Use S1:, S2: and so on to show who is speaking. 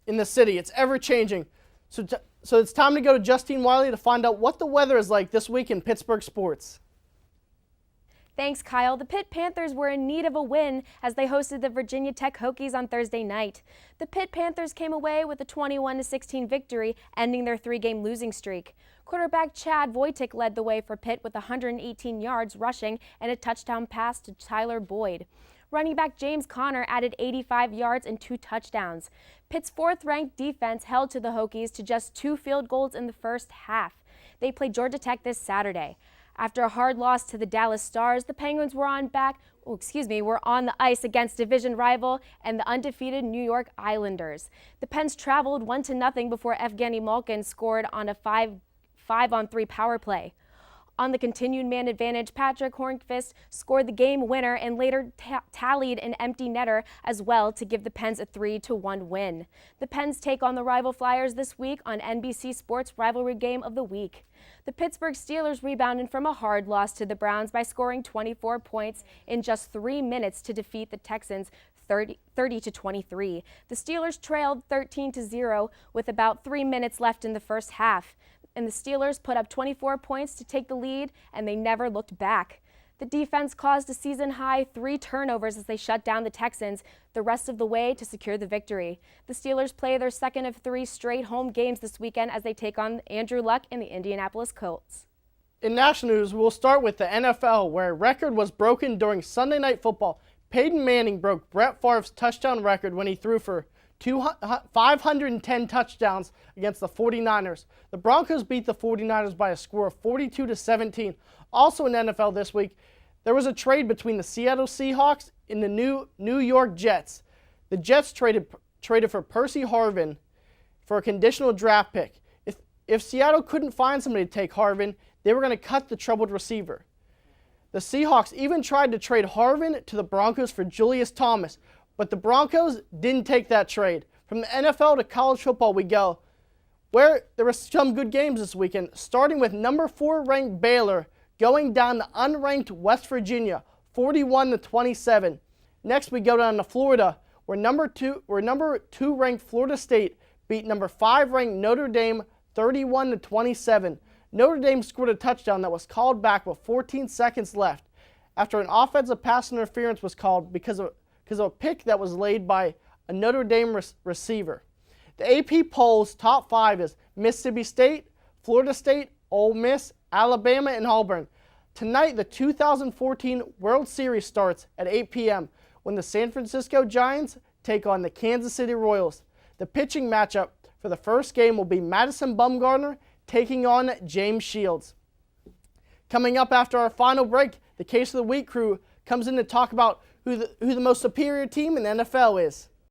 S1: in the city. It's ever-changing. So it's time to go to Justine Wiley to find out what the weather is like this week in Pittsburgh sports.
S2: Thanks, Kyle. The Pitt Panthers were in need of a win as they hosted the Virginia Tech Hokies on Thursday night. The Pitt Panthers came away with a 21-16 victory, ending their three-game losing streak. Quarterback Chad Wojtek led the way for Pitt with 118 yards rushing and a touchdown pass to Tyler Boyd. Running back James Conner added 85 yards and 2 touchdowns. Pitt's fourth-ranked defense held to the Hokies to just 2 field goals in the first half. They play Georgia Tech this Saturday. After a hard loss to the Dallas Stars, the Penguins were on the ice against division rival and the undefeated New York Islanders. The Pens traveled 1-0 before Evgeny Malkin scored on a 5-on-3 power play. On the continued man advantage, Patrick Hornqvist scored the game winner and later tallied an empty netter as well to give the Pens a 3-1 win. The Pens take on the rival Flyers this week on NBC Sports Rivalry Game of the Week. The Pittsburgh Steelers rebounded from a hard loss to the Browns by scoring 24 points in just 3 minutes to defeat the Texans 30-23. The Steelers trailed 13-0 with about 3 minutes left in the first half. And the Steelers put up 24 points to take the lead, and they never looked back. The defense caused a season-high 3 turnovers as they shut down the Texans the rest of the way to secure the victory. The Steelers play their second of 3 straight home games this weekend as they take on Andrew Luck and the Indianapolis Colts.
S1: In national news, we'll start with the NFL, where a record was broken during Sunday Night Football. Peyton Manning broke Brett Favre's touchdown record when he threw for 510 touchdowns against the 49ers. The Broncos beat the 49ers by a score of 42-17. Also in NFL this week, there was a trade between the Seattle Seahawks and the New York Jets. The Jets traded for Percy Harvin for a conditional draft pick. If Seattle couldn't find somebody to take Harvin, they were going to cut the troubled receiver. The Seahawks even tried to trade Harvin to the Broncos for Julius Thomas, but the Broncos didn't take that trade. From the NFL to college football we go, where there were some good games this weekend, starting with number 4 ranked Baylor going down to unranked West Virginia, 41-27. Next we go down to Florida, where number 2 ranked Florida State beat number 5 ranked Notre Dame 31-27. Notre Dame scored a touchdown that was called back with 14 seconds left after an offensive pass interference was called because of a pick that was laid by a Notre Dame receiver. The AP polls top 5 is Mississippi State, Florida State, Ole Miss, Alabama, and Auburn. Tonight, the 2014 World Series starts at 8 p.m. when the San Francisco Giants take on the Kansas City Royals. The pitching matchup for the first game will be Madison Bumgarner taking on James Shields. Coming up after our final break, the Case of the Week crew comes in to talk about who the most superior team in the NFL is.